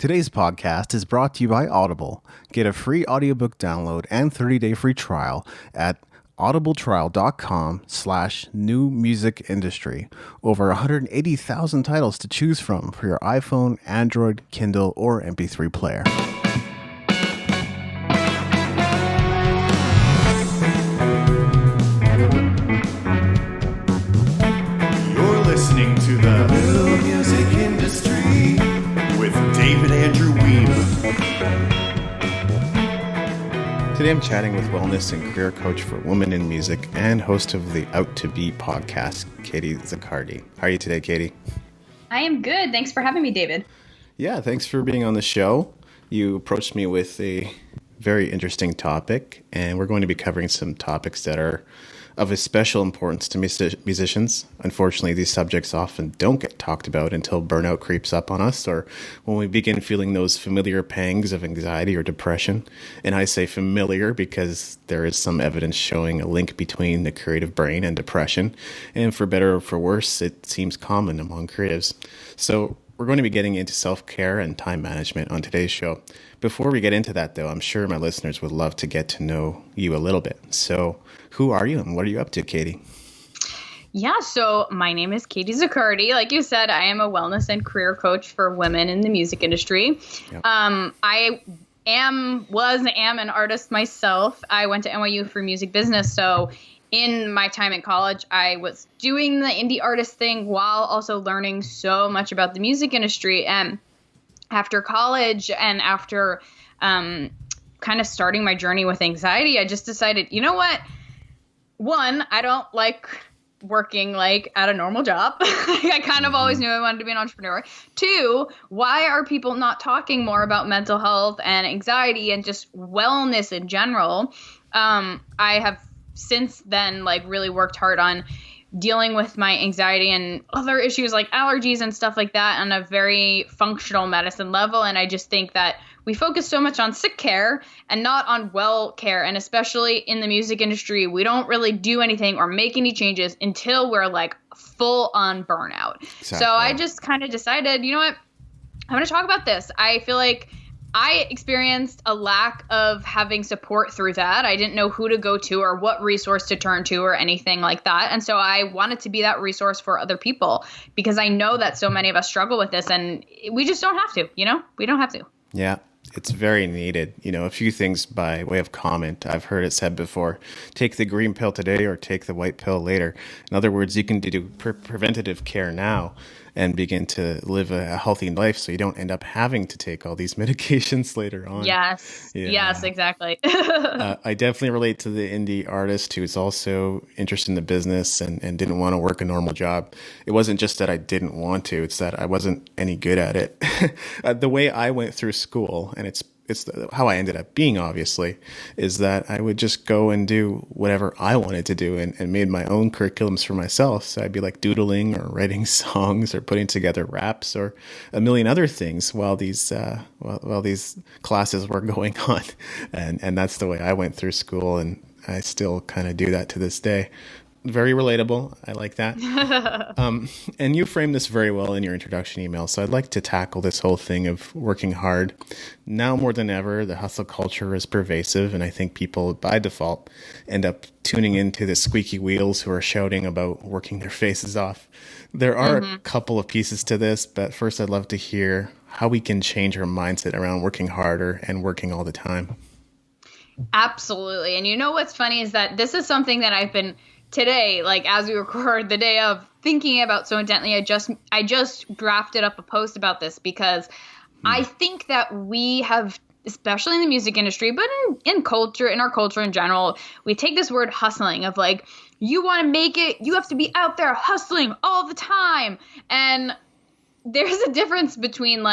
Today's podcast is brought to you by Audible. Get a free audiobook download and 30-day free trial at audibletrial.com/new music industry. Over 180,000 titles to choose from for your iPhone, Android, Kindle, or MP3 player. You're listening to the New Music Industry with David Andrew Wiebe. Today I'm chatting with wellness and career coach for women in music and host of the Out to Be podcast, Katie Zaccardi. How are you today, Katie? I am good. Thanks for having me, David. Yeah, thanks for being on the show. You approached me with a very interesting topic, and we're going to be covering some topics that are of a special importance to musicians. Unfortunately, these subjects often don't get talked about until burnout creeps up on us or when we begin feeling those familiar pangs of anxiety or depression. And I say familiar because there is some evidence showing a link between the creative brain and depression. And for better or for worse, it seems common among creatives. So we're going to be getting into self-care and time management on today's show. Before we get into that, though, I'm sure my listeners would love to get to know you a little bit. So who are you and what are you up to, Katie? Yeah, so my name is Katie Zaccardi. Like you said, I am a wellness and career coach for women in the music industry. Yep. I am an artist myself. I went to NYU for music business, so in my time in college, I was doing the indie artist thing while also learning so much about the music industry. And after college and after kind of starting my journey with anxiety, I just decided, you know what? One, I don't like working like at a normal job. I kind of always knew I wanted to be an entrepreneur. Two, why are people not talking more about mental health and anxiety and just wellness in general? I have since then really worked hard on dealing with my anxiety and other issues like allergies and stuff like that on a very functional medicine level. And I just think that we focus so much on sick care and not on well care. And especially in the music industry, we don't really do anything or make any changes until we're like full on burnout. Exactly. So I just kind of decided, you know what, I'm going to talk about this. I feel like I experienced a lack of having support through that. I didn't know who to go to or what resource to turn to or anything like that. And so I wanted to be that resource for other people because I know that so many of us struggle with this and we just don't have to, we don't have to. Yeah. It's very needed. A few things by way of comment. I've heard it said before, take the green pill today or take the white pill later. In other words, you can do preventative care now and begin to live a healthy life so you don't end up having to take all these medications later on. Yes. Yeah. Yes, exactly. I definitely relate to the indie artist who's also interested in the business and didn't want to work a normal job. It wasn't just that I didn't want to, it's that I wasn't any good at it. The way I went through school, and it's how I ended up being, obviously, is that I would just go and do whatever I wanted to do and made my own curriculums for myself. So I'd be like doodling or writing songs or putting together raps or a million other things while these classes were going on. And that's the way I went through school, and I still kind of do that to this day. Very relatable. I like that. And you framed this very well in your introduction email. So I'd like to tackle this whole thing of working hard. Now more than ever, the hustle culture is pervasive. And I think people by default end up tuning into the squeaky wheels who are shouting about working their faces off. There are a couple of pieces to this, but first I'd love to hear how we can change our mindset around working harder and working all the time. Absolutely. And you know what's funny is that this is something that I've been today, as we record, the day of, thinking about so intently. I just drafted up a post about this because I think that we have, especially in the music industry, but in our culture in general, we take this word hustling of you want to make it, you have to be out there hustling all the time. And there's a difference between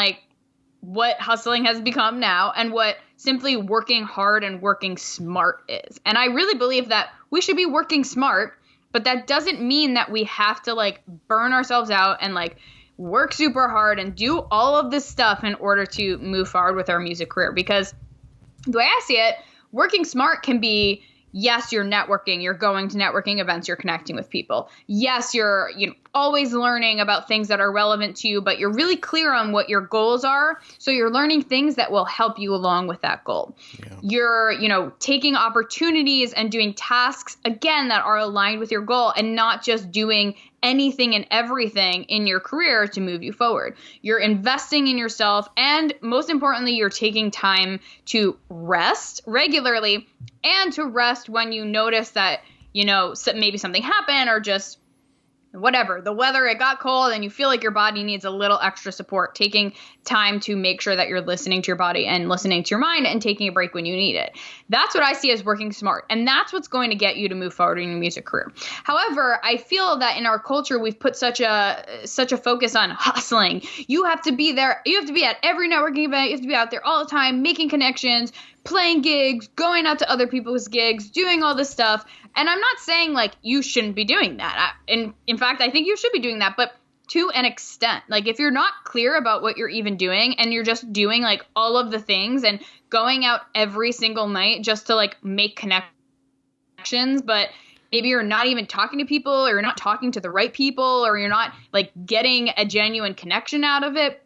what hustling has become now and what simply working hard and working smart is. And I really believe that we should be working smart, but that doesn't mean that we have to burn ourselves out and work super hard and do all of this stuff in order to move forward with our music career. Because the way I see it, working smart can be, yes, you're networking, you're going to networking events, you're connecting with people. Yes, you're always learning about things that are relevant to you, but you're really clear on what your goals are. So you're learning things that will help you along with that goal. Yeah. You're, taking opportunities and doing tasks, again, that are aligned with your goal, and not just doing anything and everything in your career to move you forward. You're investing in yourself, and most importantly, you're taking time to rest regularly, and to rest when you notice that, maybe something happened, or just whatever, the weather, it got cold and you feel like your body needs a little extra support. Taking time to make sure that you're listening to your body and listening to your mind, and taking a break when you need it. That's what I see as working smart. And that's what's going to get you to move forward in your music career. However, I feel that in our culture, we've put such a focus on hustling. You have to be there. You have to be at every networking event. You have to be out there all the time, making connections, playing gigs, going out to other people's gigs, doing all this stuff. And I'm not saying like you shouldn't be doing that. In fact, I think you should be doing that, but to an extent. Like if you're not clear about what you're even doing, and you're just doing like all of the things and going out every single night just to like make connections, but maybe you're not even talking to people, or you're not talking to the right people, or you're not like getting a genuine connection out of it,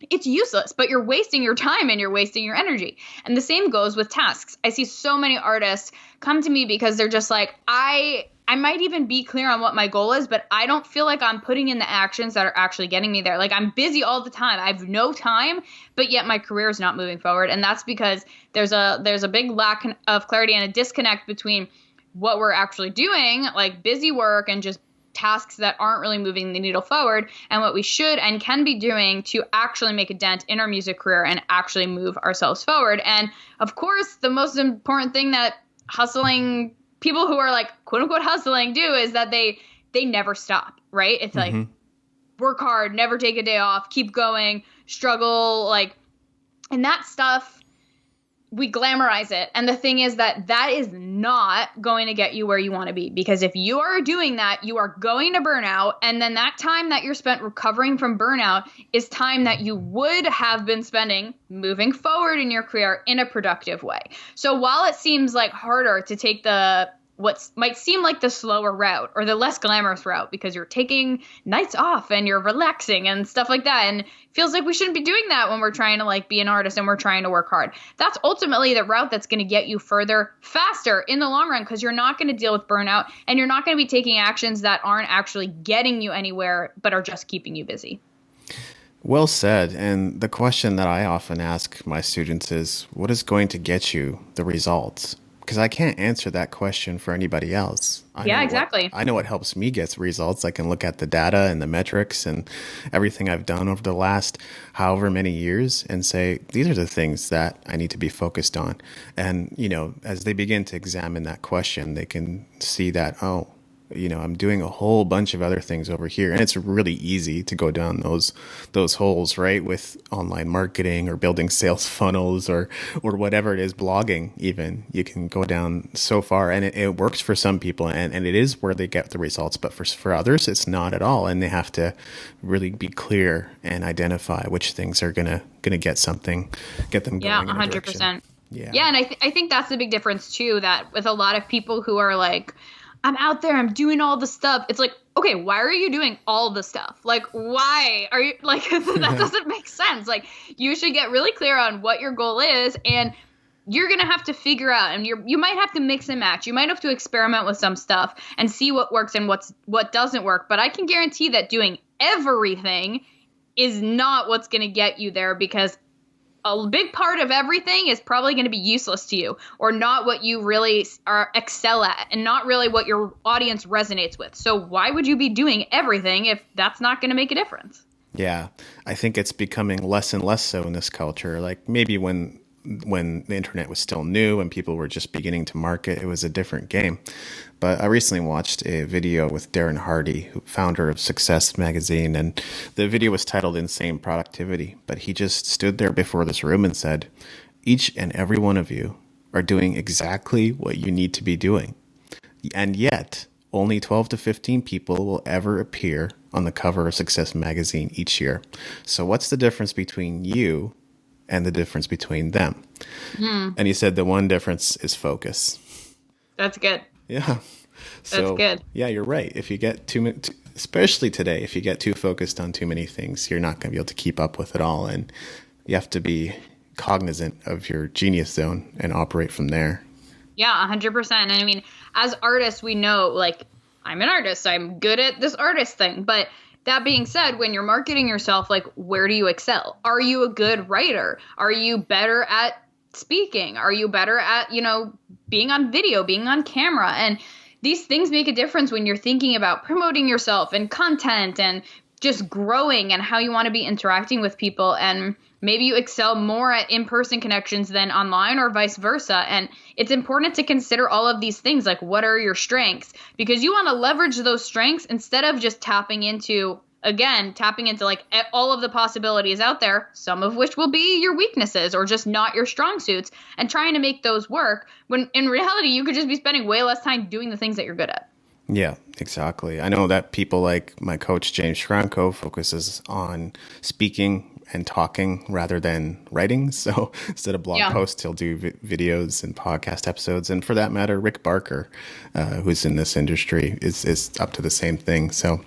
it's useless, but you're wasting your time and you're wasting your energy. And the same goes with tasks. I see so many artists come to me because they're just like, I might even be clear on what my goal is, but I don't feel like I'm putting in the actions that are actually getting me there. Like I'm busy all the time. I have no time, but yet my career is not moving forward. And that's because there's a big lack of clarity and a disconnect between what we're actually doing, like busy work and just tasks that aren't really moving the needle forward, and what we should and can be doing to actually make a dent in our music career and actually move ourselves forward. And of course, the most important thing that hustling people who are like quote unquote hustling do is that they never stop, right? It's like work hard, never take a day off, keep going, struggle, like, and that stuff, we glamorize it. And the thing is that is not going to get you where you want to be, because if you are doing that, you are going to burn out. And then that time that you're spent recovering from burnout is time that you would have been spending moving forward in your career in a productive way. So while it seems like harder to take what might seem like the slower route or the less glamorous route, because you're taking nights off and you're relaxing and stuff like that, and it feels like we shouldn't be doing that when we're trying to like be an artist and we're trying to work hard. That's ultimately the route that's going to get you further faster in the long run, because you're not going to deal with burnout, and you're not going to be taking actions that aren't actually getting you anywhere but are just keeping you busy. Well said. And the question that I often ask my students is, what is going to get you the results? Because I can't answer that question for anybody else. Exactly. I know what helps me get results. I can look at the data and the metrics and everything I've done over the last however many years and say, these are the things that I need to be focused on. And, as they begin to examine that question, they can see that, I'm doing a whole bunch of other things over here. And it's really easy to go down those holes, right? With online marketing or building sales funnels or whatever it is, blogging even. You can go down so far, and it works for some people, and it is where they get the results. But for others, it's not at all. And they have to really be clear and identify which things are gonna get them going. Yeah, 100%. Yeah, and I think that's the big difference too, that with a lot of people who are like, I'm out there, I'm doing all the stuff. It's like, okay, why are you doing all the stuff? Like, why are you like, that doesn't make sense. Like, you should get really clear on what your goal is, and you're going to have to figure out, and you might have to mix and match. You might have to experiment with some stuff and see what works and what doesn't work. But I can guarantee that doing everything is not what's going to get you there, because a big part of everything is probably going to be useless to you, or not what you really excel at, and not really what your audience resonates with. So why would you be doing everything if that's not going to make a difference? Yeah, I think it's becoming less and less so in this culture. Like maybe when the internet was still new and people were just beginning to market, it was a different game. But I recently watched a video with Darren Hardy, founder of Success Magazine, and the video was titled Insane Productivity. But he just stood there before this room and said, each and every one of you are doing exactly what you need to be doing. And yet, only 12 to 15 people will ever appear on the cover of Success Magazine each year. So what's the difference between you and the difference between them? And he said the one difference is focus. That's good. Yeah. So, that's good. Yeah, you're right. If you get especially today, if you get too focused on too many things, you're not going to be able to keep up with it all. And you have to be cognizant of your genius zone and operate from there. Yeah, 100%. And I mean, as artists, we know, like, I'm an artist. I'm good at this artist thing. But that being said, when you're marketing yourself, like, where do you excel? Are you a good writer? Are you better at speaking? Are you better at, you know, being on video, being on camera? And these things make a difference when you're thinking about promoting yourself and content and just growing and how you want to be interacting with people. And maybe you excel more at in-person connections than online or vice versa. And it's important to consider all of these things, like what are your strengths? Because you want to leverage those strengths instead of just tapping into like all of the possibilities out there, some of which will be your weaknesses or just not your strong suits, and trying to make those work when in reality you could just be spending way less time doing the things that you're good at. Yeah, exactly. I know that people like my coach, James Franco, focuses on speaking and talking rather than writing. So instead of blog posts, he'll do videos and podcast episodes. And for that matter, Rick Barker, who's in this industry, is up to the same thing. So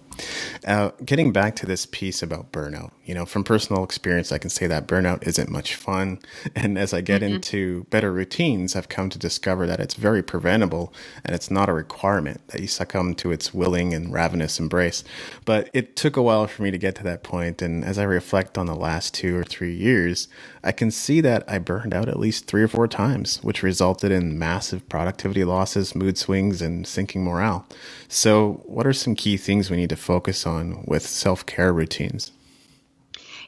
getting back to this piece about burnout, you know, from personal experience, I can say that burnout isn't much fun. And as I get into better routines, I've come to discover that it's very preventable and it's not a requirement that you succumb to its willing and ravenous embrace. But it took a while for me to get to that point. And as I reflect on the last 2 or 3 years, I can see that I burned out at least 3 or 4 times, which resulted in massive productivity losses, mood swings, and sinking morale. So what are some key things we need to focus on with self-care routines?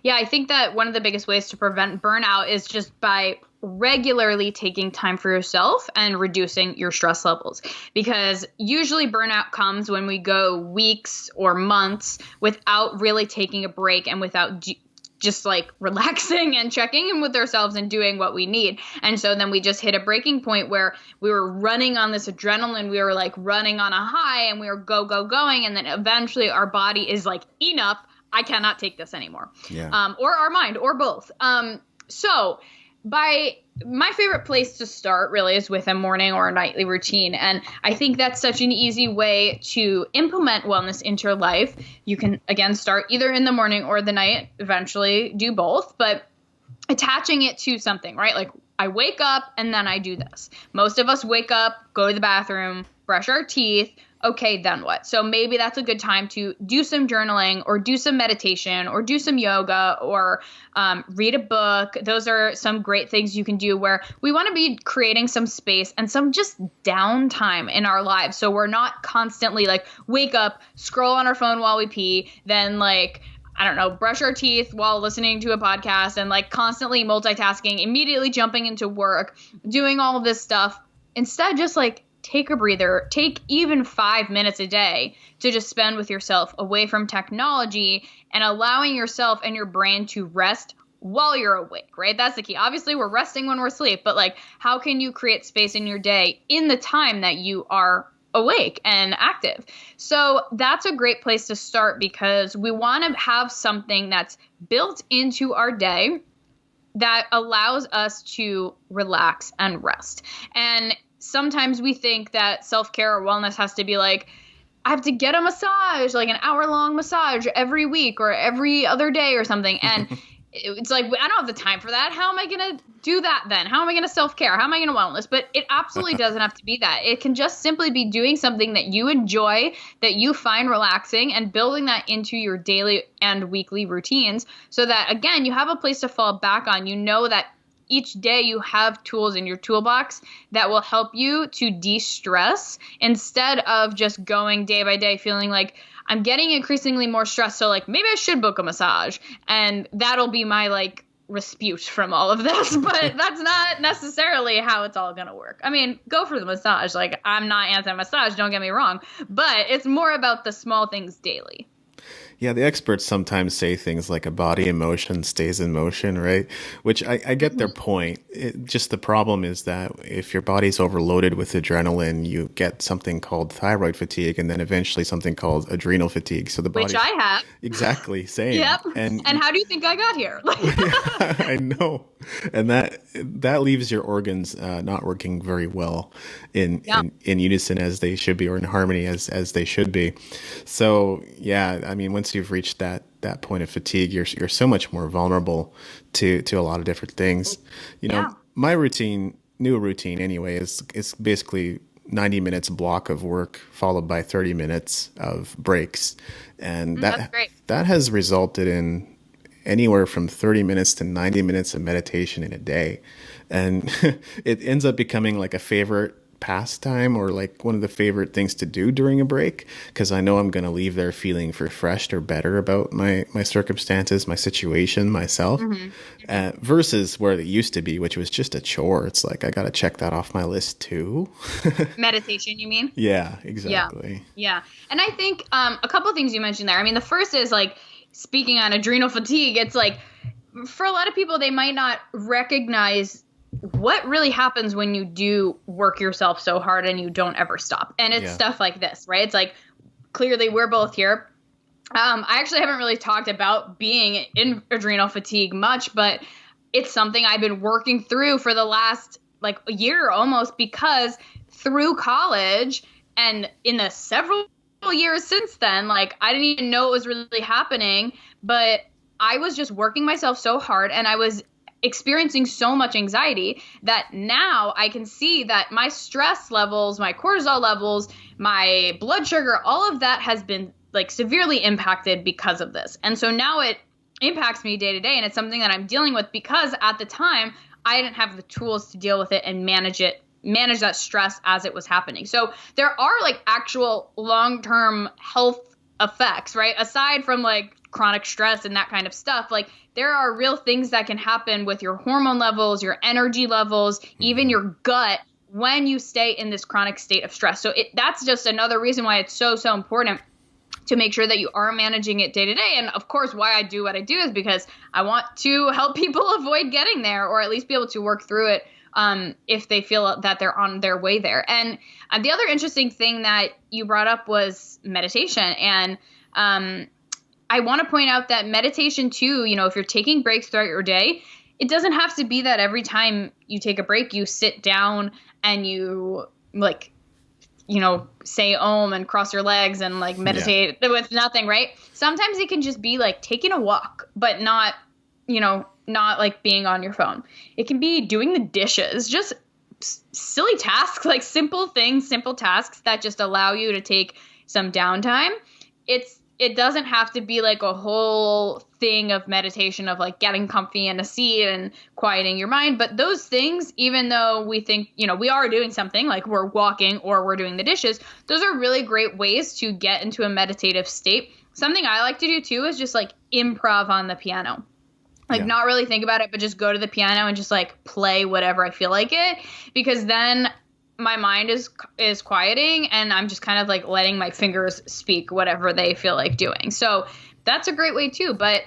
Yeah, I think that one of the biggest ways to prevent burnout is just by regularly taking time for yourself and reducing your stress levels. Because usually burnout comes when we go weeks or months without really taking a break and without just like relaxing and checking in with ourselves and doing what we need. And so then we just hit a breaking point where we were running on this adrenaline. We were like running on a high and we were going. And then eventually our body is like, enough, I cannot take this anymore. Yeah. Or our mind or both. So my favorite place to start really is with a morning or a nightly routine. And I think that's such an easy way to implement wellness into your life. You can, again, start either in the morning or the night, eventually do both, but attaching it to something, right? Like I wake up and then I do this. Most of us wake up, go to the bathroom, brush our teeth. Okay, then what? So maybe that's a good time to do some journaling or do some meditation or do some yoga or read a book. Those are some great things you can do where we want to be creating some space and some just downtime in our lives. So we're not constantly like wake up, scroll on our phone while we pee, then like, I don't know, brush our teeth while listening to a podcast and like constantly multitasking, immediately jumping into work, doing all of this stuff. Instead, just like take a breather, take even 5 minutes a day to just spend with yourself away from technology and allowing yourself and your brain to rest while you're awake, right? That's the key. Obviously, we're resting when we're asleep, but like, how can you create space in your day in the time that you are awake and active? So that's a great place to start because we want to have something that's built into our day that allows us to relax and rest. And sometimes we think that self-care or wellness has to be like, I have to get a massage, like an hour-long massage every week or every other day or something. And it's like, I don't have the time for that. How am I going to do that then? How am I going to self-care? How am I going to wellness? But it absolutely doesn't have to be that. It can just simply be doing something that you enjoy, that you find relaxing, and building that into your daily and weekly routines so that, again, you have a place to fall back on. You know that each day you have tools in your toolbox that will help you to de-stress instead of just going day by day feeling like I'm getting increasingly more stressed. So like maybe I should book a massage and that'll be my like respite from all of this. But that's not necessarily how it's all going to work. I mean, go for the massage. Like I'm not anti-massage, don't get me wrong, but it's more about the small things daily. Yeah, the experts sometimes say things like a body in motion stays in motion, right? Which I get their point. Just the problem is that if your body's overloaded with adrenaline, you get something called thyroid fatigue and then eventually something called adrenal fatigue. So the body, which I have. Exactly, same. Yep. And how do you think I got here? Yeah, I know. And that leaves your organs not working very well in unison as they should be, or in harmony as they should be. So yeah, I mean, once you've reached that point of fatigue, you're so much more vulnerable to a lot of different things. You know, my new routine anyway, is basically 90 minutes block of work followed by 30 minutes of breaks. And that has resulted in anywhere from 30 minutes to 90 minutes of meditation in a day. And it ends up becoming like a favorite pastime, or like one of the favorite things to do during a break, because I know I'm going to leave there feeling refreshed or better about my circumstances, my situation, myself, versus where it used to be, which was just a chore. It's like, I got to check that off my list too. Meditation, you mean? Yeah, exactly. Yeah. And I think a couple of things you mentioned there. I mean, the first is like, speaking on adrenal fatigue, it's like, for a lot of people, they might not recognize what really happens when you do work yourself so hard and you don't ever stop. And it's stuff like this, right? It's like, clearly we're both here. I actually haven't really talked about being in adrenal fatigue much, but it's something I've been working through for the last like a year almost, because through college and in the several years since then, like, I didn't even know it was really happening, but I was just working myself so hard and I was experiencing so much anxiety that now I can see that my stress levels, my cortisol levels, my blood sugar, all of that has been like severely impacted because of this. And so now it impacts me day to day, and it's something that I'm dealing with because at the time I didn't have the tools to deal with it and manage that stress as it was happening. So there are like actual long-term health effects, right? Aside from like chronic stress and that kind of stuff, like there are real things that can happen with your hormone levels, your energy levels, even your gut when you stay in this chronic state of stress. So that's just another reason why it's so important to make sure that you are managing it day to day. And of course, why I do what I do is because I want to help people avoid getting there, or at least be able to work through it if they feel that they're on their way there. And the other interesting thing that you brought up was meditation. And I want to point out that meditation too, you know, if you're taking breaks throughout your day, it doesn't have to be that every time you take a break, you sit down and you like, you know, say Om and cross your legs and like meditate with nothing, right? Sometimes it can just be like taking a walk, but not, you know, not like being on your phone. It can be doing the dishes, just silly tasks, like simple things, simple tasks that just allow you to take some downtime. It doesn't have to be like a whole thing of meditation of like getting comfy in a seat and quieting your mind. But those things, even though we think, you know, we are doing something like we're walking or we're doing the dishes, those are really great ways to get into a meditative state. Something I like to do too is just like improv on the piano. Like not really think about it, but just go to the piano and just like play whatever I feel like it, because then my mind is quieting and I'm just kind of like letting my fingers speak whatever they feel like doing. So that's a great way too. But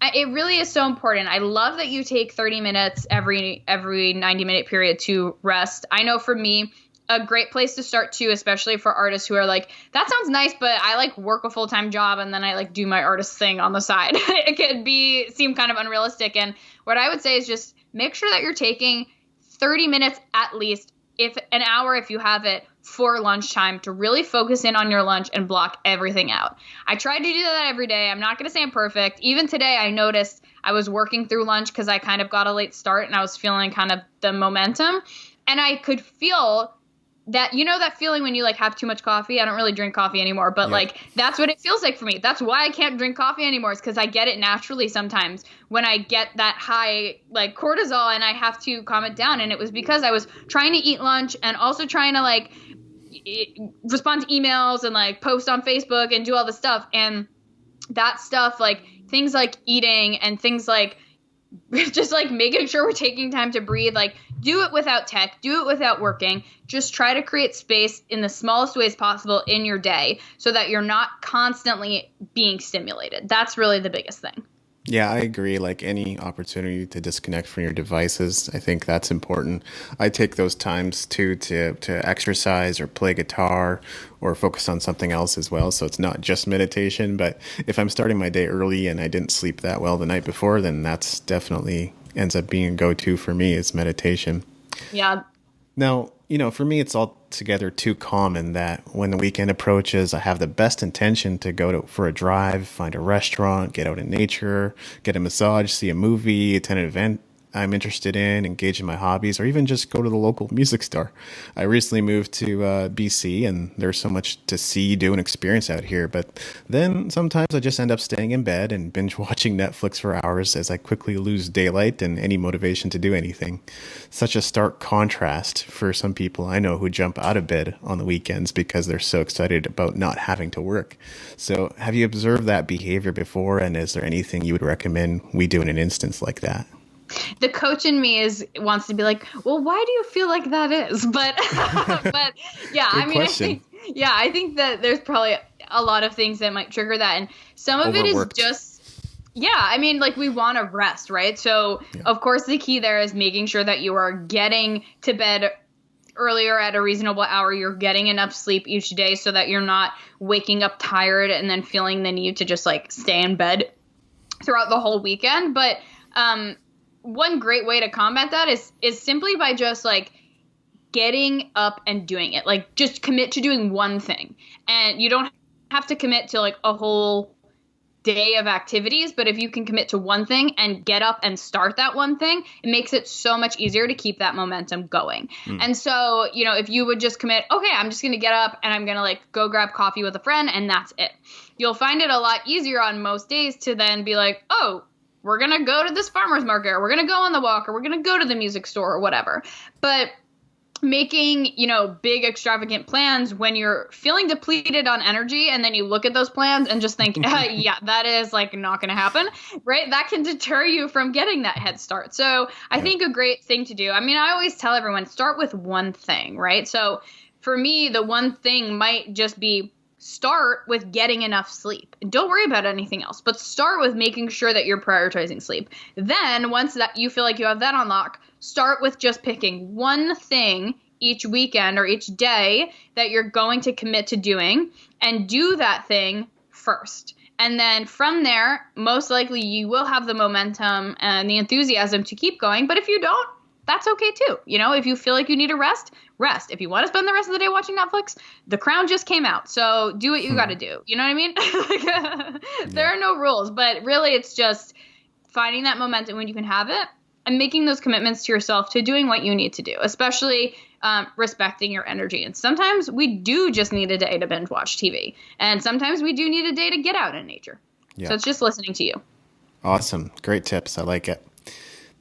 it really is so important. I love that you take 30 minutes every 90-minute period to rest. I know for me, a great place to start too, especially for artists who are like, that sounds nice, but I like work a full-time job and then I like do my artist thing on the side. It could seem kind of unrealistic. And what I would say is just make sure that you're taking 30 minutes at least, if an hour if you have it, for lunchtime to really focus in on your lunch and block everything out. I try to do that every day. I'm not going to say I'm perfect. Even today, I noticed I was working through lunch because I kind of got a late start and I was feeling kind of the momentum. And I could feel that, you know, that feeling when you like have too much coffee. I don't really drink coffee anymore, but like that's what it feels like for me. That's why I can't drink coffee anymore, is because I get it naturally sometimes when I get that high like cortisol and I have to calm it down. And it was because I was trying to eat lunch and also trying to like respond to emails and like post on Facebook and do all this stuff. And that stuff, like things like eating and things like just like making sure we're taking time to breathe, like do it without tech, do it without working. Just try to create space in the smallest ways possible in your day so that you're not constantly being stimulated. That's really the biggest thing. Yeah, I agree. Like any opportunity to disconnect from your devices, I think that's important. I take those times too to exercise or play guitar or focus on something else as well. So it's not just meditation, but if I'm starting my day early and I didn't sleep that well the night before, then that's definitely ends up being a go-to for me is meditation. Yeah. Now, for me, it's altogether too common that when the weekend approaches, I have the best intention to for a drive, find a restaurant, get out in nature, get a massage, see a movie, attend an event I'm interested in, engage in my hobbies, or even just go to the local music store. I recently moved to BC, and there's so much to see, do, and experience out here. But then sometimes I just end up staying in bed and binge watching Netflix for hours as I quickly lose daylight and any motivation to do anything. Such a stark contrast for some people I know who jump out of bed on the weekends because they're so excited about not having to work. So have you observed that behavior before, and is there anything you would recommend we do in an instance like that? The coach in me wants to be like, well, why do you feel like that is? But yeah, Good question. I think that there's probably a lot of things that might trigger that. And some of it is just, like we want to rest, right? So of course the key there is making sure that you are getting to bed earlier at a reasonable hour. You're getting enough sleep each day so that you're not waking up tired and then feeling the need to just like stay in bed throughout the whole weekend. But, one great way to combat that is simply by just like getting up and doing it. Like just commit to doing one thing. And you don't have to commit to like a whole day of activities, but if you can commit to one thing and get up and start that one thing, it makes it so much easier to keep that momentum going. And so, if you would just commit, okay, I'm just going to get up and I'm going to like go grab coffee with a friend and that's it. You'll find it a lot easier on most days to then be like, oh, we're going to go to this farmer's market, or we're going to go on the walk, or we're going to go to the music store or whatever. But making, big extravagant plans when you're feeling depleted on energy, and then you look at those plans and just think, yeah, that is like not going to happen, right? That can deter you from getting that head start. So I think a great thing to do, I always tell everyone, start with one thing, right? So for me, the one thing might just be start with getting enough sleep. Don't worry about anything else, but start with making sure that you're prioritizing sleep. Then once that you feel like you have that on lock, start with just picking one thing each weekend or each day that you're going to commit to doing, and do that thing first. And then from there, most likely you will have the momentum and the enthusiasm to keep going. But if you don't, that's okay too. If you feel like you need a rest. If you want to spend the rest of the day watching Netflix, The Crown just came out. So do what you got to do. You know what I mean? There are no rules, but really it's just finding that momentum when you can have it and making those commitments to yourself to doing what you need to do, especially respecting your energy. And sometimes we do just need a day to binge watch TV. And sometimes we do need a day to get out in nature. Yeah. So it's just listening to you. Awesome. Great tips. I like it.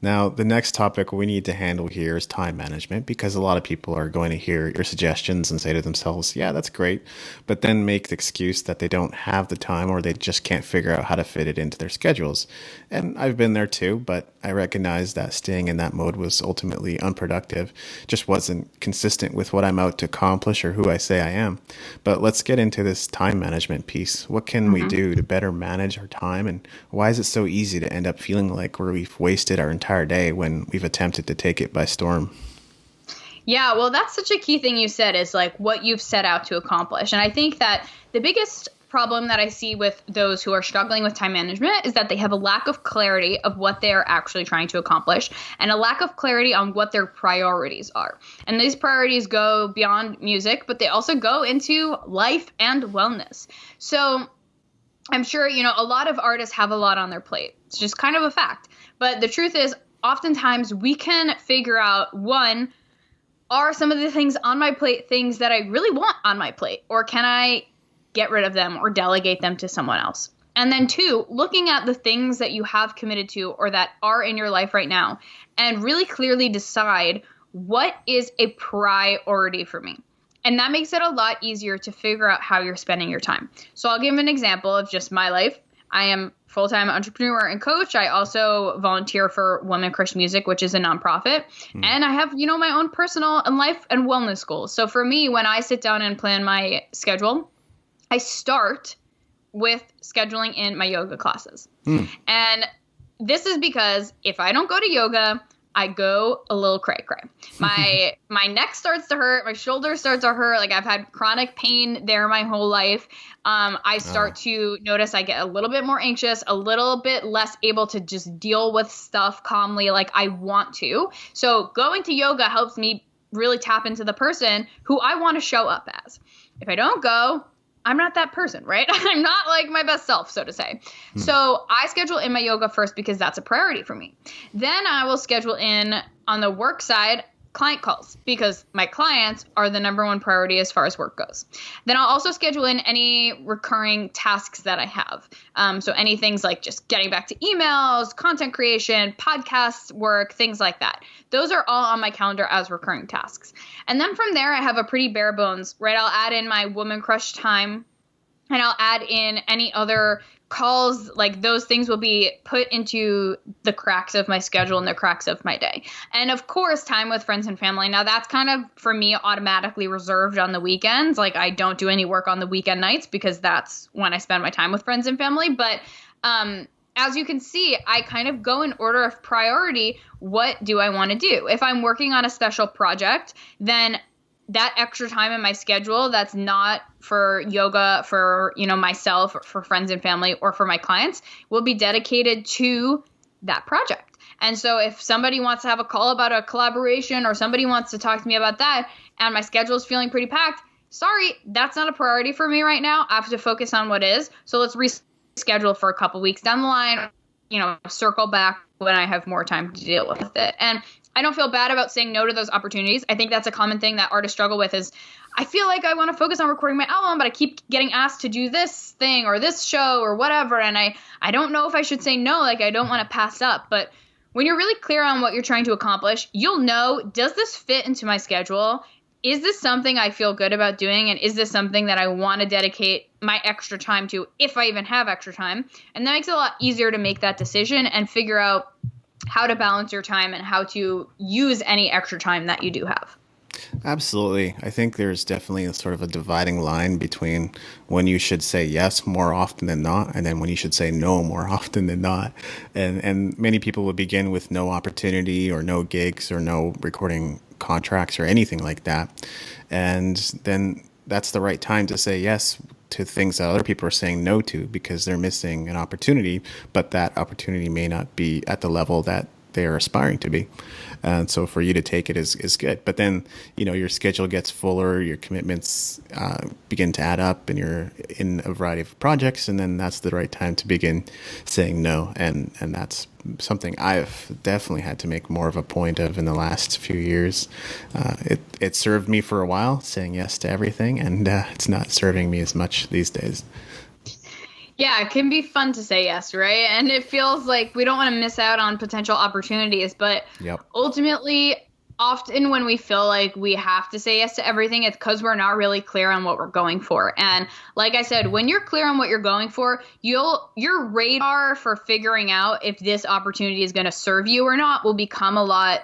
Now, the next topic we need to handle here is time management, because a lot of people are going to hear your suggestions and say to themselves, yeah, that's great, but then make the excuse that they don't have the time or they just can't figure out how to fit it into their schedules. And I've been there too, but I recognize that staying in that mode was ultimately unproductive, just wasn't consistent with what I'm out to accomplish or who I say I am. But let's get into this time management piece. What can we do to better manage our time, and why is it so easy to end up feeling like we've wasted our entire day when we've attempted to take it by storm? Yeah, well, that's such a key thing you said, is like what you've set out to accomplish. And I think that the biggest problem that I see with those who are struggling with time management is that they have a lack of clarity of what they are actually trying to accomplish, and a lack of clarity on what their priorities are. And these priorities go beyond music, but they also go into life and wellness. So I'm sure, a lot of artists have a lot on their plate. It's just kind of a fact. But the truth is, oftentimes we can figure out, one, are some of the things on my plate things that I really want on my plate? Or can I get rid of them or delegate them to someone else? And then two, looking at the things that you have committed to or that are in your life right now, and really clearly decide what is a priority for me. And that makes it a lot easier to figure out how you're spending your time. So I'll give an example of just my life. I am full-time entrepreneur and coach. I also volunteer for Women Crush Music, which is a nonprofit. And I have, my own personal and life and wellness goals. So for me, when I sit down and plan my schedule, I start with scheduling in my yoga classes. And this is because if I don't go to yoga, I go a little cray-cray. My neck starts to hurt. My shoulders start to hurt. Like I've had chronic pain there my whole life. I start to notice I get a little bit more anxious, a little bit less able to just deal with stuff calmly like I want to. So going to yoga helps me really tap into the person who I want to show up as. If I don't go, I'm not that person, right? I'm not like my best self, so to say. So I schedule in my yoga first because that's a priority for me. Then I will schedule in on the work side client calls because my clients are the number one priority as far as work goes. Then I'll also schedule in any recurring tasks that I have. So any things like just getting back to emails, content creation, podcast work, things like that. Those are all on my calendar as recurring tasks. And then from there, I have a pretty bare bones, right? I'll add in my woman crush time and I'll add in any other calls. Like those things will be put into the cracks of my schedule and the cracks of my day. And of course, time with friends and family. Now that's kind of for me automatically reserved on the weekends. Like I don't do any work on the weekend nights because that's when I spend my time with friends and family. But as you can see, I kind of go in order of priority. What do I want to do? If I'm working on a special project, then that extra time in my schedule that's not for yoga, for, myself, for friends and family, or for my clients will be dedicated to that project. And so if somebody wants to have a call about a collaboration or somebody wants to talk to me about that and my schedule is feeling pretty packed, sorry, that's not a priority for me right now. I have to focus on what is. So let's reschedule for a couple weeks down the line, circle back when I have more time to deal with it. And I don't feel bad about saying no to those opportunities. I think that's a common thing that artists struggle with is I feel like I want to focus on recording my album, but I keep getting asked to do this thing or this show or whatever. And I don't know if I should say no, like I don't want to pass up. But when you're really clear on what you're trying to accomplish, you'll know, does this fit into my schedule? Is this something I feel good about doing? And is this something that I want to dedicate my extra time to if I even have extra time? And that makes it a lot easier to make that decision and figure out how to balance your time and how to use any extra time that you do have. Absolutely. I think there's definitely a sort of a dividing line between when you should say yes more often than not, and then when you should say no more often than not. And many people would begin with no opportunity or no gigs or no recording contracts or anything like that. And then that's the right time to say yes to things that other people are saying no to because they're missing an opportunity, but that opportunity may not be at the level that they're aspiring to be. And so for you to take it is good. But then, your schedule gets fuller, your commitments begin to add up, and you're in a variety of projects. And then that's the right time to begin saying no. And that's something I've definitely had to make more of a point of in the last few years. It served me for a while, saying yes to everything, and it's not serving me as much these days. Yeah, it can be fun to say yes, right? And it feels like we don't want to miss out on potential opportunities. But ultimately, often when we feel like we have to say yes to everything, it's because we're not really clear on what we're going for. And like I said, when you're clear on what you're going for, your radar for figuring out if this opportunity is going to serve you or not will become a lot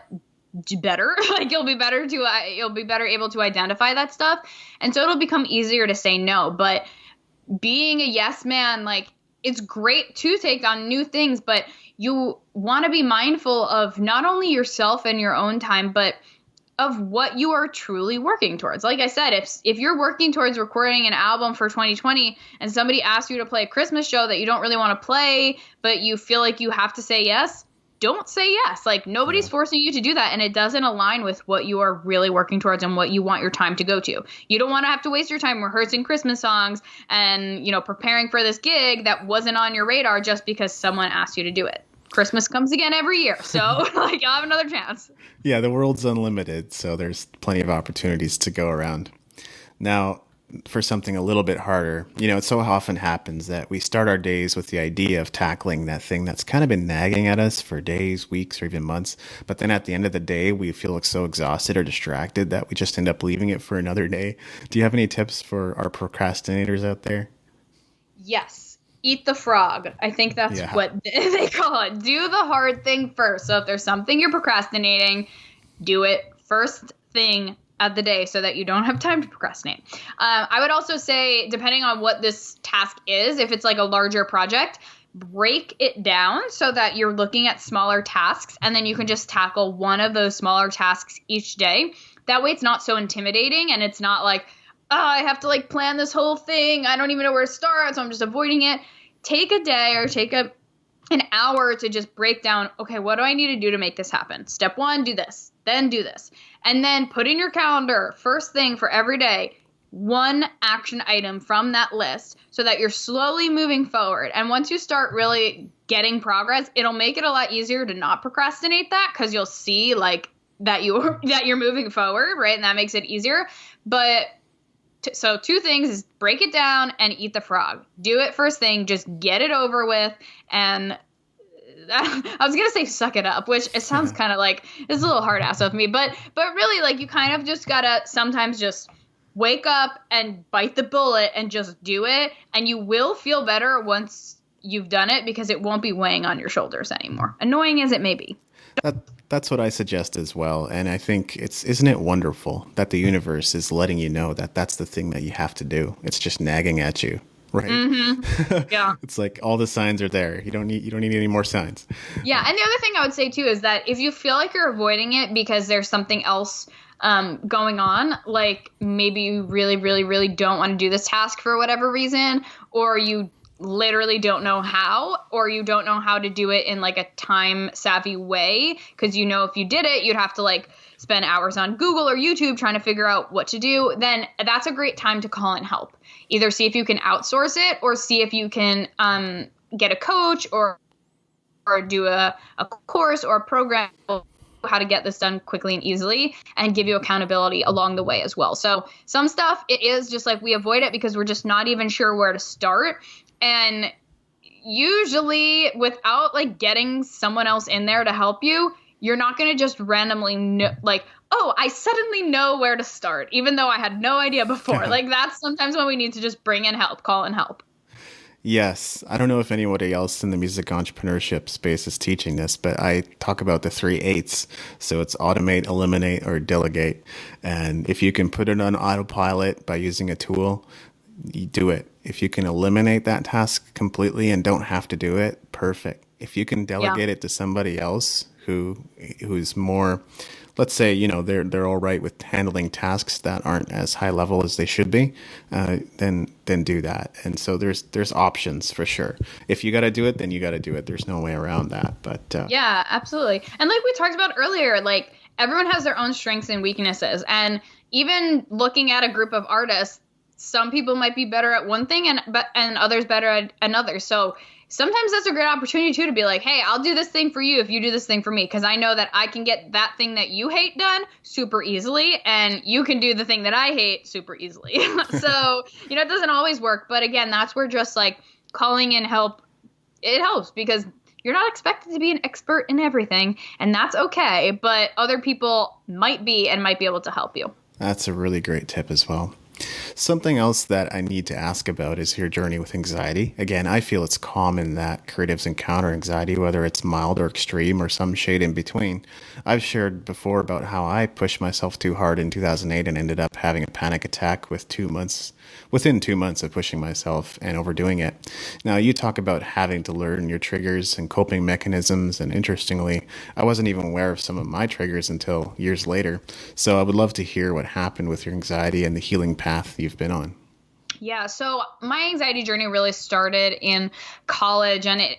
better. Like you'll be better able to identify that stuff. And so it'll become easier to say no. But being a yes man, like it's great to take on new things, but you want to be mindful of not only yourself and your own time, but of what you are truly working towards. Like I said, if you're working towards recording an album for 2020 and somebody asks you to play a Christmas show that you don't really want to play, but you feel like you have to say yes, don't say yes. Like nobody's forcing you to do that. And it doesn't align with what you are really working towards and what you want your time to go to. You don't want to have to waste your time rehearsing Christmas songs and, preparing for this gig that wasn't on your radar just because someone asked you to do it. Christmas comes again every year. So you'll have another chance. Yeah, the world's unlimited. So there's plenty of opportunities to go around. Now, for something a little bit harder, it so often happens that we start our days with the idea of tackling that thing that's kind of been nagging at us for days, weeks, or even months. But then at the end of the day, we feel like so exhausted or distracted that we just end up leaving it for another day. Do you have any tips for our procrastinators out there? Yes. Eat the frog. I think that's what they call it. Do the hard thing first. So if there's something you're procrastinating, do it first thing of the day so that you don't have time to procrastinate. I would also say, depending on what this task is, if it's like a larger project, break it down so that you're looking at smaller tasks, and then you can just tackle one of those smaller tasks each day. That way it's not so intimidating, and it's not like, oh, I have to like plan this whole thing. I don't even know where to start, so I'm just avoiding it. Take a day or take an hour to just break down, okay, what do I need to do to make this happen? Step 1, do this, then do this. And then put in your calendar, first thing for every day, one action item from that list so that you're slowly moving forward. And once you start really getting progress, it'll make it a lot easier to not procrastinate that, because you'll see like that you're moving forward, right? And that makes it easier. But so 2 things is break it down and eat the frog. Do it first thing, just get it over with. And I was going to say suck it up, which it sounds kind of like it's a little hard ass of me, but really like you kind of just got to sometimes just wake up and bite the bullet and just do it. And you will feel better once you've done it, because it won't be weighing on your shoulders anymore, annoying as it may be. That's what I suggest as well. And I think isn't it wonderful that the universe is letting you know that that's the thing that you have to do? It's just nagging at you, right? Mm-hmm. Yeah. It's like all the signs are there. You don't need any more signs. Yeah. And the other thing I would say too is that if you feel like you're avoiding it because there's something else going on, like maybe you really, really, really don't want to do this task for whatever reason, or you literally don't know how, or you don't know how to do it in like a time savvy way, because you know if you did it you'd have to like spend hours on Google or YouTube trying to figure out what to do, then that's a great time to call in help. Either see if you can outsource it, or see if you can get a coach or do a course or a program how to get this done quickly and easily, and give you accountability along the way as well. So some stuff, it is just like we avoid it because we're just not even sure where to start. And usually without like getting someone else in there to help you, you're not going to just randomly know, like, oh, I suddenly know where to start, even though I had no idea before. Like that's sometimes when we need to just bring in help, call in help. Yes. I don't know if anybody else in the music entrepreneurship space is teaching this, but I talk about the 3 8s. So it's automate, eliminate, or delegate. And if you can put it on autopilot by using a tool, you do it. If you can eliminate that task completely and don't have to do it, perfect. If you can delegate it to somebody else who's more, let's say, you know, they're all right with handling tasks that aren't as high level as they should be, then do that. And so there's options for sure. If you got to do it, then you got to do it. There's no way around that. But yeah, absolutely. And like we talked about earlier, like everyone has their own strengths and weaknesses. And even looking at a group of artists, some people might be better at one thing and others better at another. So sometimes that's a great opportunity too, to be like, hey, I'll do this thing for you if you do this thing for me, because I know that I can get that thing that you hate done super easily, and you can do the thing that I hate super easily. So, you know, it doesn't always work. But again, that's where just like calling in help, it helps, because you're not expected to be an expert in everything, and that's okay. But other people might be and might be able to help you. That's a really great tip as well. Something else that I need to ask about is your journey with anxiety. Again, I feel it's common that creatives encounter anxiety, whether it's mild or extreme or some shade in between. I've shared before about how I pushed myself too hard in 2008 and ended up having a panic attack within 2 months of pushing myself and overdoing it. Now, you talk about having to learn your triggers and coping mechanisms, and interestingly, I wasn't even aware of some of my triggers until years later. So I would love to hear what happened with your anxiety and the healing path you've been on. Yeah, so my anxiety journey really started in college, and it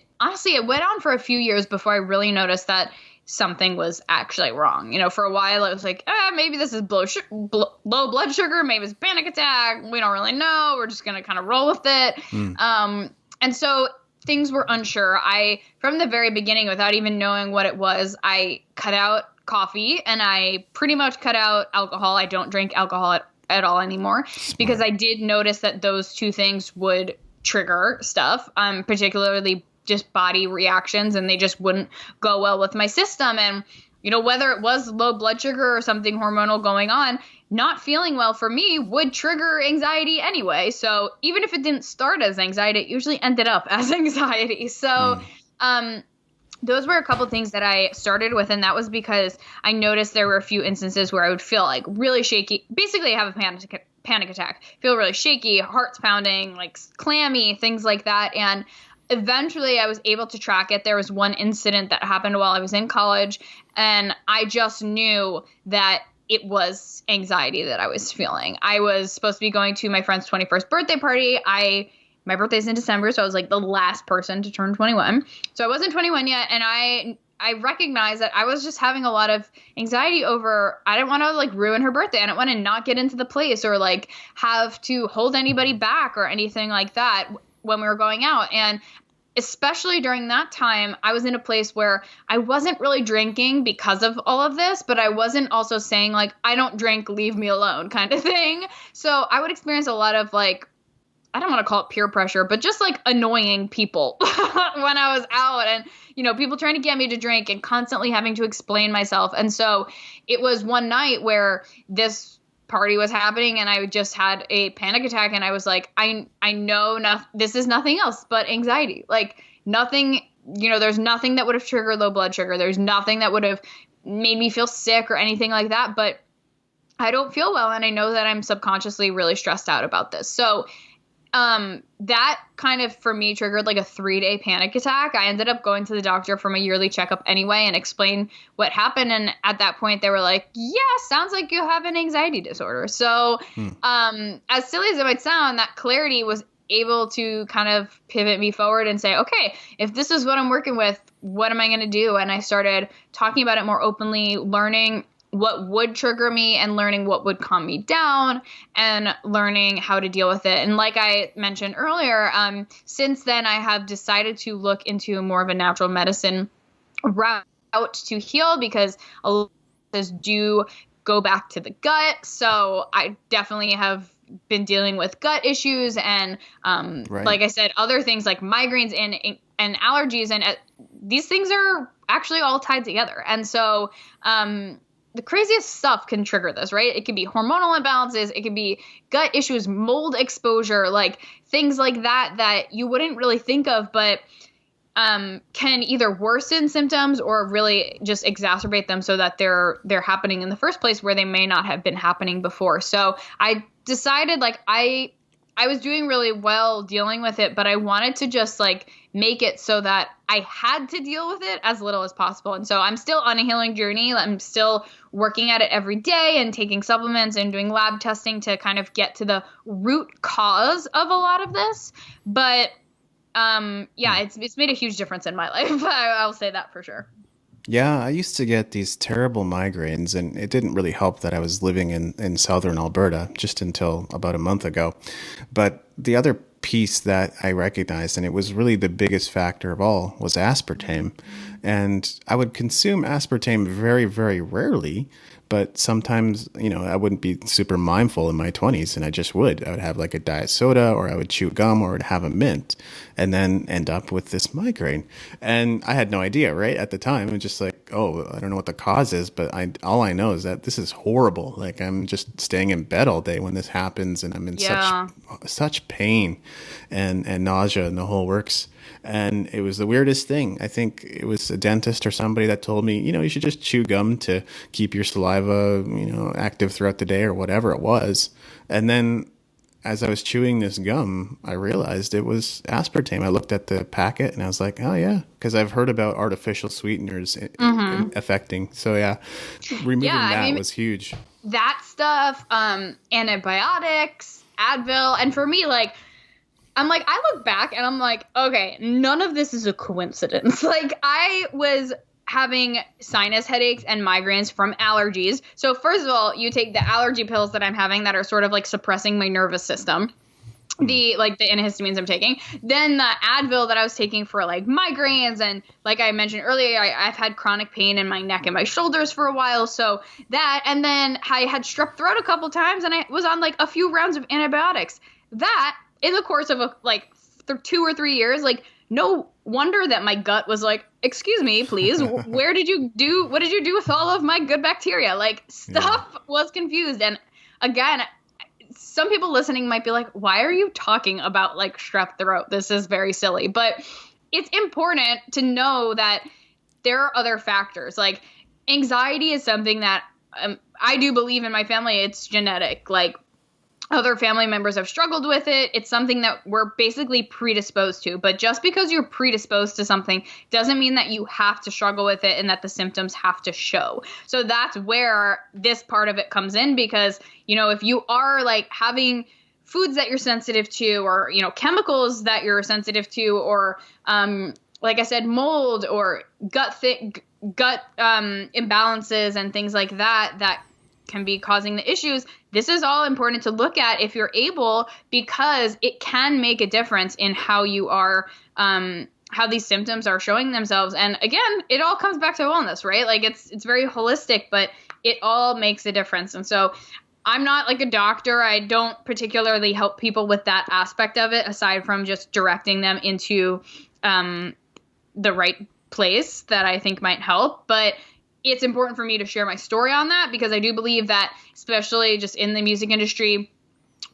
went on for a few years before I really noticed that something was actually wrong. You know, for a while it was like, maybe this is low blood sugar, maybe it's panic attack. We don't really know. We're just going to kind of roll with it. And so things were unsure. From the very beginning, without even knowing what it was, I cut out coffee and I pretty much cut out alcohol. I don't drink alcohol at all anymore. Smart. Because I did notice that those two things would trigger stuff, particularly just body reactions, and they just wouldn't go well with my system. And, you know, whether it was low blood sugar or something hormonal going on, not feeling well for me would trigger anxiety anyway. So even if it didn't start as anxiety, it usually ended up as anxiety. So, those were a couple things that I started with, and that was because I noticed there were a few instances where I would feel like really shaky. Basically, I have a panic attack. Feel really shaky, heart's pounding, like clammy, things like that. And eventually I was able to track it. There was one incident that happened while I was in college, and I just knew that it was anxiety that I was feeling. I was supposed to be going to my friend's 21st birthday party. My birthday's in December, so I was like the last person to turn 21. So I wasn't 21 yet, and I recognized that I was just having a lot of anxiety over, I didn't want to like ruin her birthday. I didn't want to not get into the place or like have to hold anybody back or anything like that when we were going out. And especially during that time, I was in a place where I wasn't really drinking because of all of this, but I wasn't also saying like, I don't drink, leave me alone kind of thing. So I would experience a lot of like, I don't want to call it peer pressure, but just like annoying people when I was out and, you know, people trying to get me to drink and constantly having to explain myself. And so it was one night where this party was happening and I just had a panic attack and I was like, I know this is nothing else but anxiety. Like nothing, you know, there's nothing that would have triggered low blood sugar. There's nothing that would have made me feel sick or anything like that. But I don't feel well. And I know that I'm subconsciously really stressed out about this. So that kind of for me triggered like a 3-day panic attack. I ended up going to the doctor for my yearly checkup anyway and explained what happened. And at that point they were like, yeah, sounds like you have an anxiety disorder. So, as silly as it might sound, that clarity was able to kind of pivot me forward and say, okay, if this is what I'm working with, what am I going to do? And I started talking about it more openly, learning what would trigger me and learning what would calm me down and learning how to deal with it. And like I mentioned earlier, since then I have decided to look into more of a natural medicine route to heal because a lot of this do go back to the gut. So I definitely have been dealing with gut issues and like I said, other things like migraines and allergies. And these things are actually all tied together. And so the craziest stuff can trigger this, right? It can be hormonal imbalances. It can be gut issues, mold exposure, like things like that you wouldn't really think of, but can either worsen symptoms or really just exacerbate them so that they're happening in the first place where they may not have been happening before. So I decided like I was doing really well dealing with it, but I wanted to just like make it so that I had to deal with it as little as possible. And so I'm still on a healing journey. I'm still working at it every day and taking supplements and doing lab testing to kind of get to the root cause of a lot of this. But it's made a huge difference in my life. I'll say that for sure. Yeah, I used to get these terrible migraines, and it didn't really help that I was living in southern Alberta just until about a month ago. But the other piece that I recognized, and it was really the biggest factor of all, was aspartame. And I would consume aspartame very, very rarely, but sometimes, I wouldn't be super mindful in my 20s, and I just would. I would have like a diet soda, or I would chew gum, or I'd have a mint, and then end up with this migraine. And I had no idea, right? At the time, it was just like, oh, I don't know what the cause is, but all I know is that this is horrible. Like I'm just staying in bed all day when this happens, and I'm in such pain and nausea and the whole works. And it was the weirdest thing. I think it was a dentist or somebody that told me, you should just chew gum to keep your saliva, active throughout the day or whatever it was. And then as I was chewing this gum, I realized it was aspartame. I looked at the packet and I was like, oh yeah, because I've heard about artificial sweeteners affecting. So yeah, removing that was huge. That stuff, antibiotics, Advil. And for me, I look back and I'm like, okay, none of this is a coincidence. Like I was having sinus headaches and migraines from allergies. So first of all, you take the allergy pills that I'm having that are sort of like suppressing my nervous system. The antihistamines I'm taking, then the Advil that I was taking for like migraines. And like I mentioned earlier, I've had chronic pain in my neck and my shoulders for a while. So that, and then I had strep throat a couple times and I was on like a few rounds of antibiotics. That in the course of 2 or 3 years, like no wonder that my gut was like, excuse me, please, what did you do with all of my good bacteria? Like stuff was confused. And again, some people listening might be like, why are you talking about like strep throat? This is very silly, but it's important to know that there are other factors. Like anxiety is something that I do believe in my family. It's genetic. Like other family members have struggled with it. It's something that we're basically predisposed to. But just because you're predisposed to something doesn't mean that you have to struggle with it and that the symptoms have to show. So that's where this part of it comes in, because, if you are like having foods that you're sensitive to, or, chemicals that you're sensitive to, or, like I said, mold or gut imbalances and things like that can be causing the issues. This is all important to look at if you're able, because it can make a difference in how you are, how these symptoms are showing themselves. And again, it all comes back to wellness, right? Like it's very holistic, but it all makes a difference. And so I'm not like a doctor. I don't particularly help people with that aspect of it, aside from just directing them into the right place that I think might help. But it's important for me to share my story on that, because I do believe that, especially just in the music industry,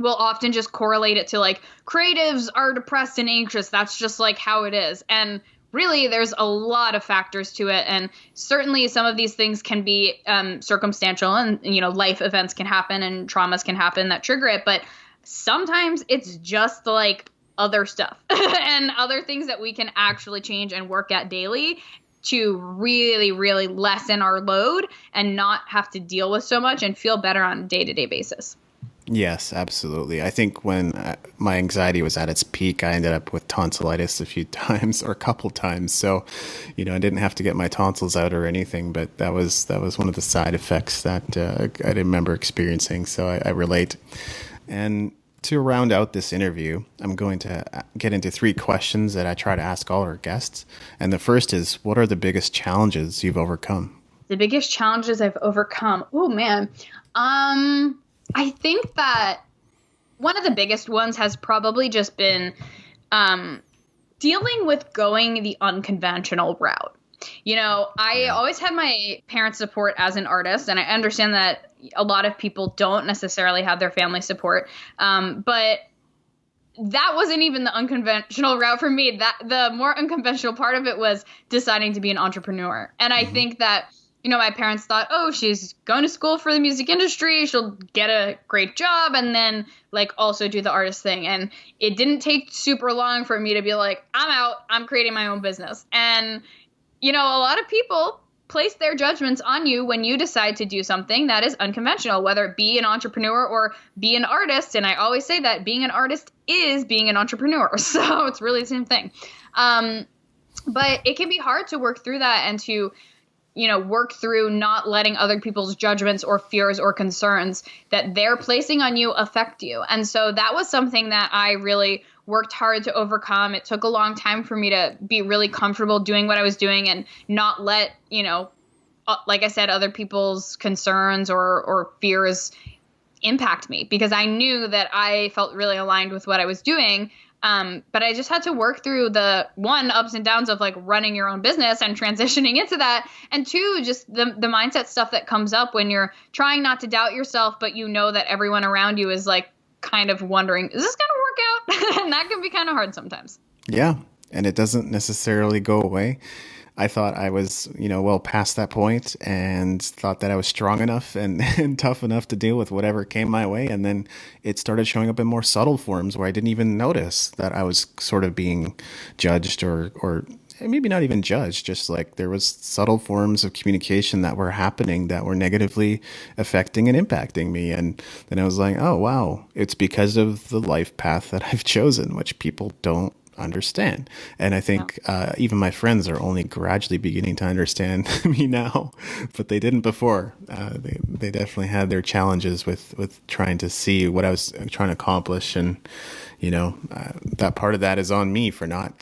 we'll often just correlate it to like creatives are depressed and anxious. That's just like how it is. And really, there's a lot of factors to it. And certainly some of these things can be circumstantial, and, life events can happen and traumas can happen that trigger it. But sometimes it's just like other stuff and other things that we can actually change and work at daily to really, really lessen our load and not have to deal with so much and feel better on a day-to-day basis. Yes, absolutely. I think when my anxiety was at its peak, I ended up with tonsillitis a few times, or a couple times. So, I didn't have to get my tonsils out or anything, but that was one of the side effects that I remember experiencing. So I relate. And to round out this interview, I'm going to get into 3 questions that I try to ask all our guests. And the first is, what are the biggest challenges you've overcome? The biggest challenges I've overcome. Oh, man. I think that one of the biggest ones has probably just been dealing with going the unconventional route. I always had my parents' support as an artist, and I understand that a lot of people don't necessarily have their family support. But that wasn't even the unconventional route for me. That the more unconventional part of it was deciding to be an entrepreneur. And I think that, my parents thought, oh, she's going to school for the music industry, she'll get a great job and then like also do the artist thing. And it didn't take super long for me to be like, I'm out, I'm creating my own business. And, a lot of people place their judgments on you when you decide to do something that is unconventional, whether it be an entrepreneur or be an artist. And I always say that being an artist is being an entrepreneur. So it's really the same thing. But it can be hard to work through that and to, work through not letting other people's judgments or fears or concerns that they're placing on you affect you. And so that was something that I really worked hard to overcome. It took a long time for me to be really comfortable doing what I was doing and not let, like I said, other people's concerns or fears impact me, because I knew that I felt really aligned with what I was doing. But I just had to work through the ups and downs of like running your own business and transitioning into that. And 2, just the mindset stuff that comes up when you're trying not to doubt yourself, but that everyone around you is like kind of wondering, is this going to work out? And that can be kind of hard sometimes. Yeah. And it doesn't necessarily go away. I thought I was, well past that point, and thought that I was strong enough and tough enough to deal with whatever came my way. And then it started showing up in more subtle forms where I didn't even notice that I was sort of being judged or maybe not even judged, just like there was subtle forms of communication that were happening that were negatively affecting and impacting me. And then I was like, oh, wow, it's because of the life path that I've chosen, which people don't understand. And I think even my friends are only gradually beginning to understand me now, but they didn't before. They definitely had their challenges with trying to see what I was trying to accomplish. And, that part of that is on me for not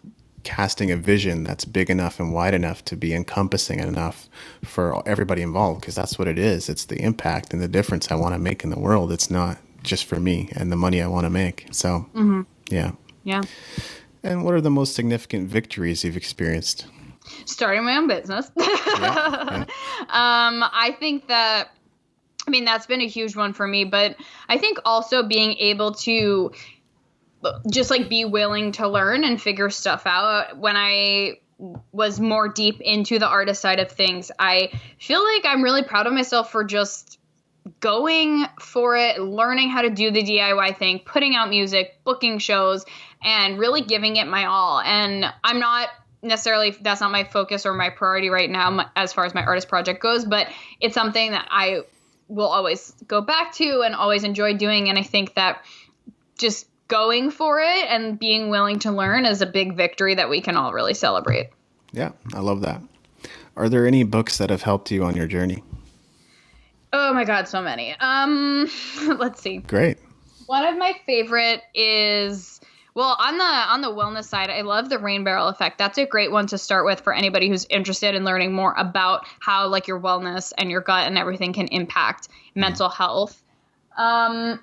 casting a vision that's big enough and wide enough to be encompassing enough for everybody involved, because that's what it is. It's the impact and the difference I want to make in the world. It's not just for me and the money I want to make. So, yeah. And what are the most significant victories you've experienced? Starting my own business. I think that, that's been a huge one for me, but I think also being able to just like be willing to learn and figure stuff out. When I was more deep into the artist side of things, I feel like I'm really proud of myself for just going for it, learning how to do the DIY thing, putting out music, booking shows, and really giving it my all. And I'm not necessarily, that's not my focus or my priority right now as far as my artist project goes, but it's something that I will always go back to and always enjoy doing. And I think that just going for it and being willing to learn is a big victory that we can all really celebrate. Yeah, I love that. Are there any books that have helped you on your journey? Oh my God, so many. Let's see. Great. One of my favorite is, well, on the wellness side, I love the Rain Barrel Effect. That's a great one to start with for anybody who's interested in learning more about how like your wellness and your gut and everything can impact mental health. I'm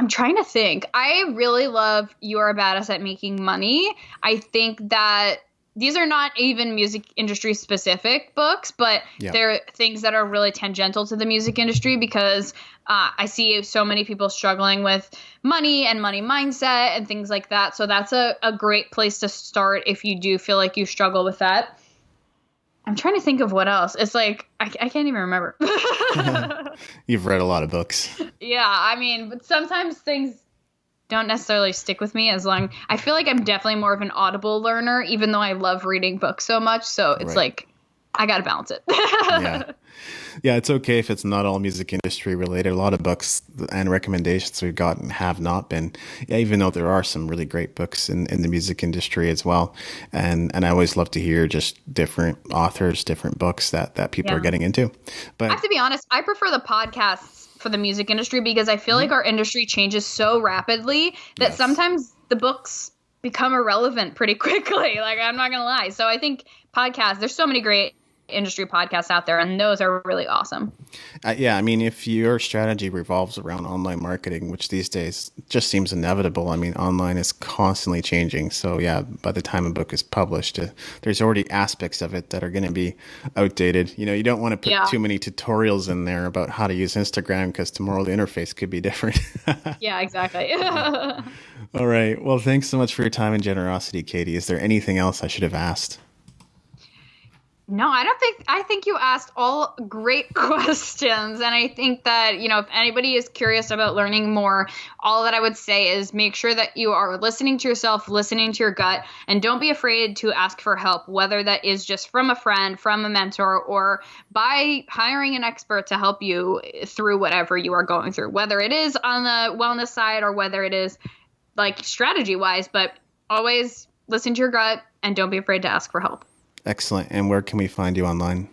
trying to think. I really love You Are a Badass at Making Money. I think that these are not even music industry specific books, but they're things that are really tangential to the music industry because I see so many people struggling with money and money mindset and things like that. So that's a great place to start if you do feel like you struggle with that. I'm trying to think of what else. It's like, I can't even remember. You've read a lot of books. Yeah, I mean, but sometimes things don't necessarily stick with me I feel like I'm definitely more of an audible learner, even though I love reading books so much. So it's like, I got to balance it. Yeah, it's okay if it's not all music industry related. A lot of books and recommendations we've gotten have not been, even though there are some really great books in the music industry as well. And I always love to hear just different authors, different books that people are getting into. But I have to be honest, I prefer the podcasts for the music industry because I feel like our industry changes so rapidly that sometimes the books become irrelevant pretty quickly. Like, I'm not going to lie. So I think podcasts, there's so many great industry podcasts out there, and those are really awesome. I mean, if your strategy revolves around online marketing, which these days just seems inevitable, I mean, online is constantly changing. So by the time a book is published, there's already aspects of it that are going to be outdated. You don't want to put too many tutorials in there about how to use Instagram because tomorrow the interface could be different. Yeah, exactly. All right. Well, thanks so much for your time and generosity, Katie. Is there anything else I should have asked? No, I think you asked all great questions. And I think that, if anybody is curious about learning more, all that I would say is make sure that you are listening to yourself, listening to your gut, and don't be afraid to ask for help, whether that is just from a friend, from a mentor, or by hiring an expert to help you through whatever you are going through, whether it is on the wellness side or whether it is like strategy wise, but always listen to your gut and don't be afraid to ask for help. Excellent. And where can we find you online?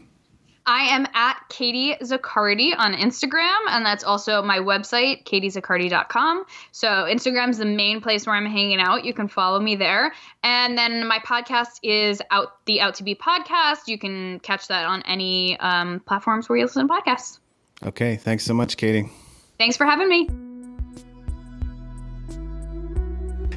I am at Katie Zaccardi on Instagram, and that's also my website, katiezaccardi.com. So Instagram's the main place where I'm hanging out. You can follow me there. And then my podcast is the Out to Be podcast. You can catch that on any platforms where you listen to podcasts. Okay. Thanks so much, Katie. Thanks for having me.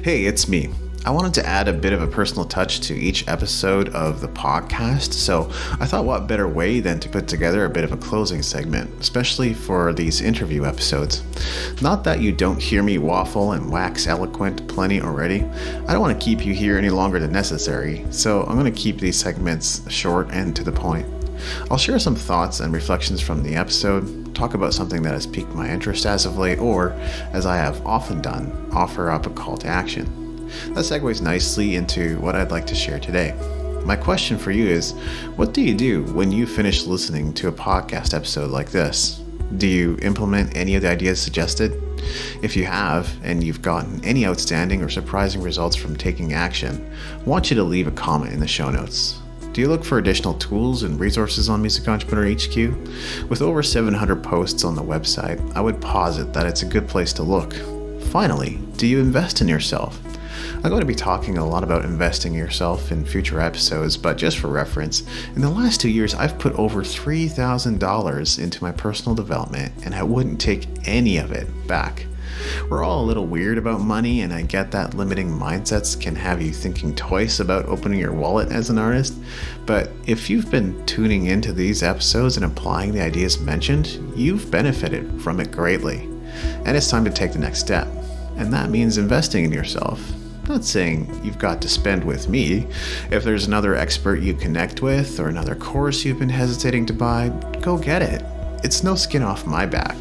Hey, it's me. I wanted to add a bit of a personal touch to each episode of the podcast, so I thought what better way than to put together a bit of a closing segment, especially for these interview episodes. Not that you don't hear me waffle and wax eloquent plenty already. I don't want to keep you here any longer than necessary, so I'm going to keep these segments short and to the point. I'll share some thoughts and reflections from the episode, talk about something that has piqued my interest as of late, or, as I have often done, offer up a call to action. That segues nicely into what I'd like to share today. My question for you is, what do you do when you finish listening to a podcast episode like this? Do you implement any of the ideas suggested? If you have, and you've gotten any outstanding or surprising results from taking action, I want you to leave a comment in the show notes. Do you look for additional tools and resources on Music Entrepreneur HQ? With over 700 posts on the website, I would posit that it's a good place to look. Finally, do you invest in yourself? I'm going to be talking a lot about investing in yourself in future episodes, but just for reference, in the last 2 years, I've put over $3,000 into my personal development, and I wouldn't take any of it back. We're all a little weird about money, and I get that limiting mindsets can have you thinking twice about opening your wallet as an artist, but if you've been tuning into these episodes and applying the ideas mentioned, you've benefited from it greatly. And it's time to take the next step, and that means investing in yourself. Not saying you've got to spend with me. If there's another expert you connect with or another course you've been hesitating to buy, go get it. it's no skin off my back.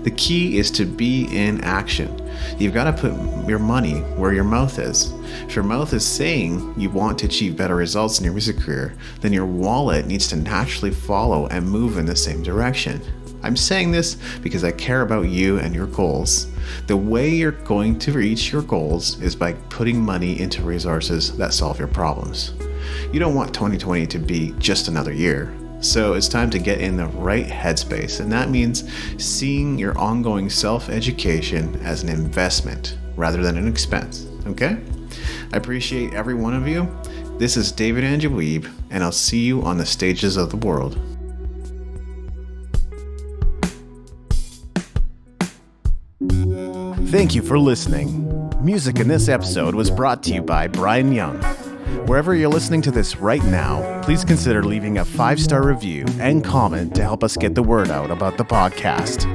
The key is to be in action. You've got to put your money where your mouth is. If your mouth is saying you want to achieve better results in your music career, then your wallet needs to naturally follow and move in the same direction. I'm saying this because I care about you and your goals. The way you're going to reach your goals is by putting money into resources that solve your problems. You don't want 2020 to be just another year. So it's time to get in the right headspace, and that means seeing your ongoing self-education as an investment rather than an expense, okay? I appreciate every one of you. This is David Andrew Wiebe, and I'll see you on the stages of the world. Thank you for listening. Music in this episode was brought to you by Brian Young. Wherever you're listening to this right now, please consider leaving a 5-star review and comment to help us get the word out about the podcast.